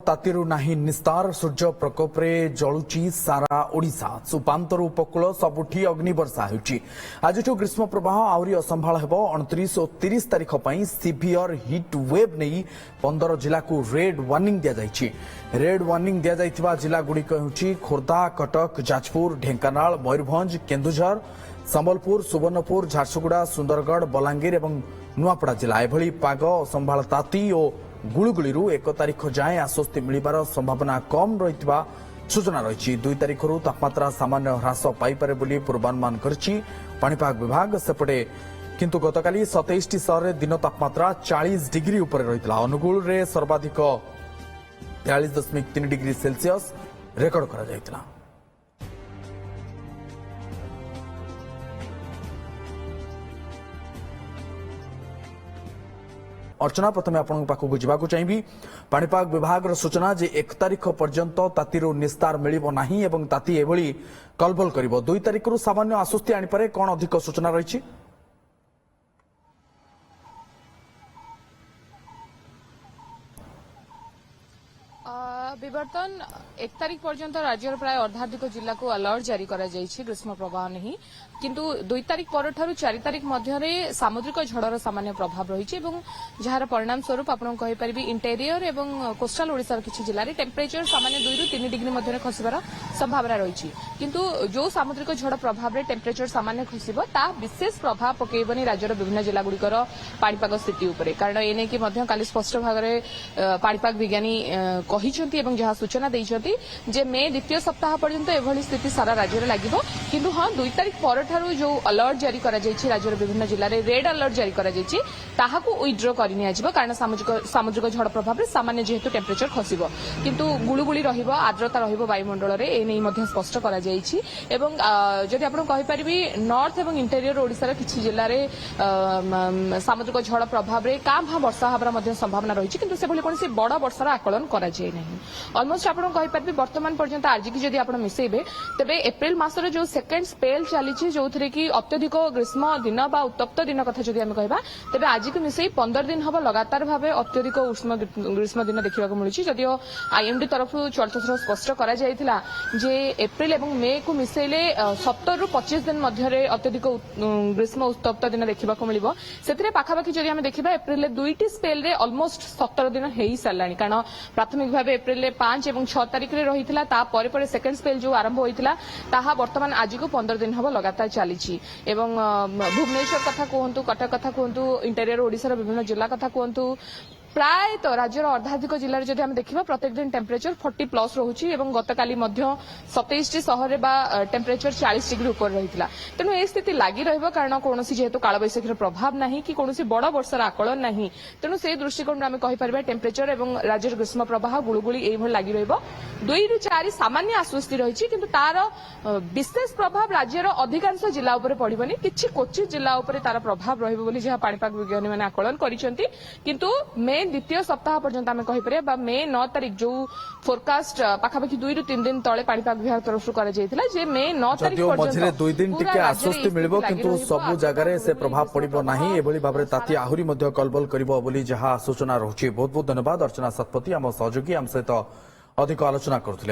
तातीरू नाही निस्तार सूर्य प्रकोपरे जळुची सारा ओडिशा सुपांतर उपकूल सबुठी अग्निवर्षा होउची आजठू ग्रीष्म प्रवाह आउरी असंभाळ हेबो 29 और 30 तारिख पई सीवियर हीट वेव नै 15 जिला को रेड वार्निंग दिया जायछि। रेड वार्निंग दिया जायतिबा जिला गुडिक होउची खोर्धा, कटक, जाजपुर, ढेंकानाल, मयूरभंज, केन्दुझर, संबलपुर, सुवर्णपुर, झारसुगुड़ा, सुंदरगढ़, बलांगीर एवं नुआपड़ा जिला। एभली पाग असंभाळ ताती और गुळुगुळीरू 1 तारिख जाए आश्वस्ति मिलिबार संभावना कम रहितबा सूचना रही। 2 तारिखरू तापमात्रा सामान्य ह्रास पाइपारे बोली पूर्वानुमान करछि पाणीपाग विभाग। सेपटे किंतु गतकाली 27 टी सहर दिन तापमात्रा 40 डिग्री उपर रहितला। अनुगुळ रे सर्वाधिक 43.3 डिग्री सेल्सियस रेकर्ड करा जायतिला। अर्चना प्रथम आपण पाखक जावाक चाहिए। पाणीपाग विभाग सूचना जे 1 तारिख पर्यंत तातीरू निस्तार मिलिबो नाही एवं ताती एभली कलबल करिवो। 2 तारिखरू सामान्य आश्वस्ति आनिपारे कोन अधिक सूचना रही? विवर्तन 1 तारिख पर्यंत राज्यर प्राय अर्धाधिक जिला को अलर्ट जारी करा जायछि ग्रीष्म प्रवाह नहीं, किंतु 2 तारिख पर 4 तारिख मध्य सामुद्रिक झड़र सामान्य प्रभाव रही है। जार परिणाम स्वरूप आपन कहि परिबी इंटेरियर एवं कोस्टल ओडिसा किछि जिल्ला रे टेम्परेचर सामान्य 2 रु 3 डिग्री मध्य खसिबार संभावना रही। किंतु जो सामुद्रिक झड़ प्रभाव रे टेम्परेचर सामान्य खसिबो ता विशेष प्रभाव पकेबनी राज्यर विभिन्न जिला गुड़िकर पाणीपाग स्थिति उपरे, कारण एने कि मध्य काली स्पष्ट भाग में पाणीपाग विज्ञानी कहिसंती एवं जहाँ सूचना देइछंती जे मे द्वितीय सप्ताह पर्यंत एभली स्थिति सारा राज्य में लागिबो। किंतु हाँ 2 तारिख पर जो अलर्ट जारी करा जायछि राज्यर विभिन्न जिल्ला रे रेड अलर्ट जारी करा जायछि ताहाकू विथड्र करि निया जिवो, कारण सामुद्रिक झड़ प्रभाव रे सामान्य जेहेतु टेम्परेचर खसिबो किंतु गुळुगुळी रहिबो, आर्द्रता रहिबो वायुमंडल रे ए नै मध्ये स्पष्ट करा जायछि। एवं जदि आपण कहि परिबी नॉर्थ एवं इंटेरियर ओडिसा रे किछि जिल्ला रे सामुद्रिक झड़ प्रभाव रे काभा वर्षा हबार मध्ये संभावना रहिछि, किंतु सेभली कोनसी बड़ वर्षार आकलन करा जाय नहीं। ऑलमोस्ट आपण कहि परिबी वर्तमान पर्यंत आरजी की जदि आपण मिसेबे तबे एप्रिल मासरे जो सेकेंड स्पेल चलीछि जोथरे कि अत्यधिक ग्रीष्म दिन बा उत्तप्त दिन कथा जदि हम कहबा तबे आज की मिसेई 15 दिन हबो लगातार भाबे अत्यधिक उष्ण ग्रीष्म दिन देखिबा को मिलुछि। जदिओ आईएमडी तरफ चलचित्र स्पष्ट करा जायतिला जे एप्रिल एवं मे को मिसेले 17 रु 25 दिन मध्यरे अत्यधिक ग्रीष्म उत्तप्त दिन देखिबा को मिलिबो। सेतिरे पाखापाखि जदि हम देखिबा एप्रिल ले 2टी स्पेल रे ऑलमोस्ट 17 दिन हेई सारलानी, कारण प्राथमिक भाबे एप्रिल ले 5 एवं 6 तारिख रे रहितला, ता परे परे सेकेंड स्पेल जो आरंभ होइतिला ताहा वर्तमान आज को 15 दिन हबो लगातार चलीछि। एवं भुवनेश्वर कथा कहतु, कटक कथा कहतु, इंटेरियर ओडिसा विभिन्न जिला कथा कहतु, प्राय तो राज्यर अर्धाधिक जिले जदि हम देखिबा प्रत्येक दिन टेम्परेचर 40 प्लस रहुछि एवं गतकाली मध्य 27 टी सहर बा टेम्परेचर 40 डिग्री ऊपर रहितला। तेनु ए स्थिति लागि रहइबो, कारण कोनोसी जेहेतु कालबैशाखीर प्रभाव नाही कि कोनोसी बड़ वर्षार आकलन नाही। तेनु से दृष्टिकोण आमे कहि परबा टेम्परेचर एवं राज्यर ग्रीष्म प्रवाह गुळुगुळी एइ भल लागि रहइबो। 2 रु 4 सामान्य आश्वस्ति रहिछि, किंतु तार विशेष प्रभाव राज्यर अधिकांश जिला उपरे पडिबनी, किछि क्वचित जिला उपरे तार प्रभाव रहिबो बोली जहा पाणीपाग विज्ञानी माने आकलन करिसेंती। किंतु मे द्वितीय सप्ताह पर्यंत आम कहीपर बा मे 9 तारिख जो फोरकास्ट पाखापाखि 2 रु 3 दिन तले पाणीपाग विभाग तरफ करा जायतिला जे मे 9 तारिख पर्यंत 2 दिन टिके आश्वस्ति मिलिबो, किंतु सब जगह से प्रभाव पड़िबो नाही। एभली भाबरे ताती आहुरी मध्ये कलबल करिवो बोली जहा सूचना रहछि। बहुत बहुत धन्यवाद अर्चना सतपति, आम सहयोगी आम सहित अधिक आलोचना करथिले।